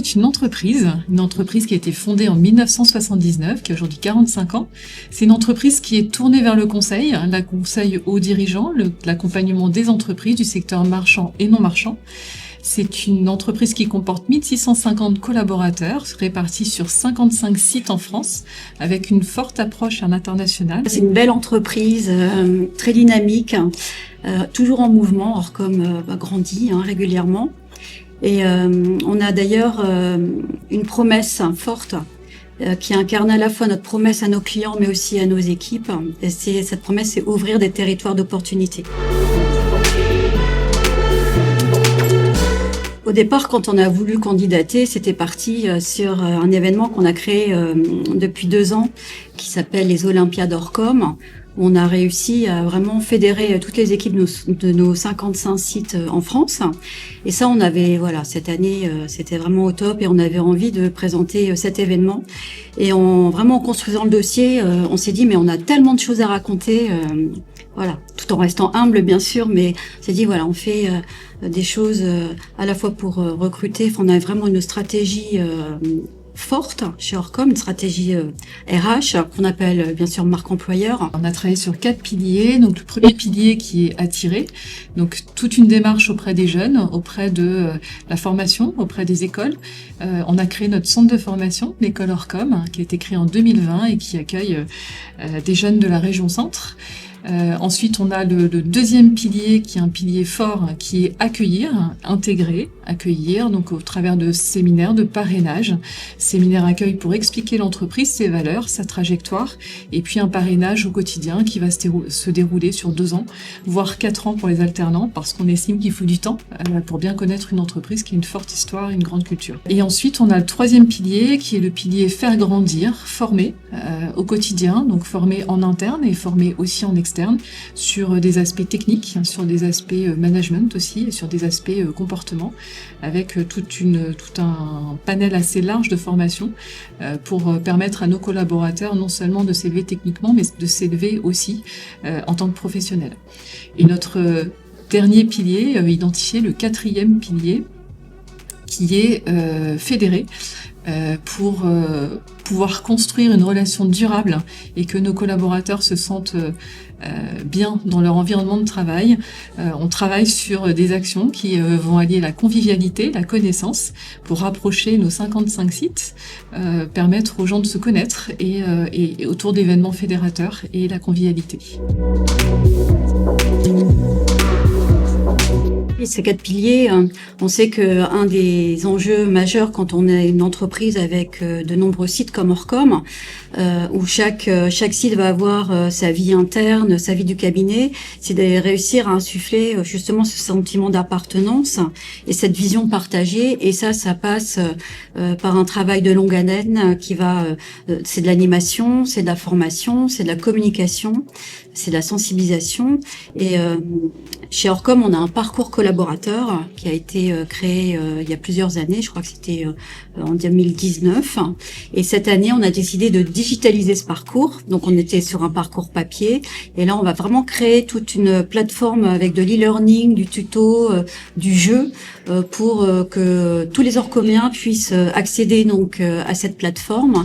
est une entreprise qui a été fondée en 1979, qui a aujourd'hui 45 ans. C'est une entreprise qui est tournée vers le conseil aux dirigeants, l'accompagnement des entreprises du secteur marchand et non marchand. C'est une entreprise qui comporte 1650 collaborateurs répartis sur 55 sites en France avec une forte approche à l'international. C'est une belle entreprise, très dynamique, toujours en mouvement, Orcom grandit régulièrement. Et on a d'ailleurs une promesse forte qui incarne à la fois notre promesse à nos clients mais aussi à nos équipes. Et cette promesse, c'est ouvrir des territoires d'opportunités. Au départ, quand on a voulu candidater, c'était parti sur un événement qu'on a créé depuis 2 ans qui s'appelle les Olympiades Orcom. On a réussi à vraiment fédérer toutes les équipes de nos 55 sites en France. Et ça, cette année, c'était vraiment au top et on avait envie de présenter cet événement. Et en construisant le dossier, on s'est dit, mais on a tellement de choses à raconter, tout en restant humble, bien sûr, mais on s'est dit, on fait des choses à la fois pour recruter. On a vraiment une stratégie forte chez Orcom, une stratégie RH qu'on appelle bien sûr marque employeur. On a travaillé sur 4 piliers. Donc le premier pilier qui est attirer, donc toute une démarche auprès des jeunes, auprès de la formation, auprès des écoles. On a créé notre centre de formation, l'école Orcom, qui a été créé en 2020 et qui accueille des jeunes de la région Centre. Ensuite, on a le deuxième pilier qui est un pilier fort, qui est accueillir, donc au travers de séminaires, de parrainage. Séminaire accueil pour expliquer l'entreprise, ses valeurs, sa trajectoire, et puis un parrainage au quotidien qui va se dérouler sur 2 ans, voire 4 ans pour les alternants, parce qu'on estime qu'il faut du temps pour bien connaître une entreprise qui a une forte histoire, une grande culture. Et ensuite, on a le troisième pilier qui est le pilier faire grandir, former au quotidien, donc former en interne et former aussi en externe sur des aspects techniques, sur des aspects management aussi, et sur des aspects comportement, avec tout un panel assez large de formation pour permettre à nos collaborateurs non seulement de s'élever techniquement, mais de s'élever aussi en tant que professionnels. Et notre dernier pilier, identifié, le 4e pilier, qui est fédérer, pour pouvoir construire une relation durable et que nos collaborateurs se sentent bien dans leur environnement de travail. On travaille sur des actions qui vont allier la convivialité, la connaissance, pour rapprocher nos 55 sites, permettre aux gens de se connaître et autour d'événements fédérateurs et la convivialité. Ces 4 piliers, on sait qu'un des enjeux majeurs quand on est une entreprise avec de nombreux sites comme Orcom, où chaque site va avoir sa vie interne, sa vie du cabinet, c'est de réussir à insuffler justement ce sentiment d'appartenance et cette vision partagée. Et ça passe par un travail de longue haleine c'est de l'animation, c'est de la formation, c'est de la communication, c'est de la sensibilisation. Et chez Orcom, on a un parcours collaborateur qui a été créé il y a plusieurs années, je crois que c'était en 2019. Et cette année, on a décidé de digitaliser ce parcours. Donc, on était sur un parcours papier. Et là, on va vraiment créer toute une plateforme avec de l'e-learning, du tuto, du jeu, pour que tous les Orcomiens puissent accéder donc à cette plateforme.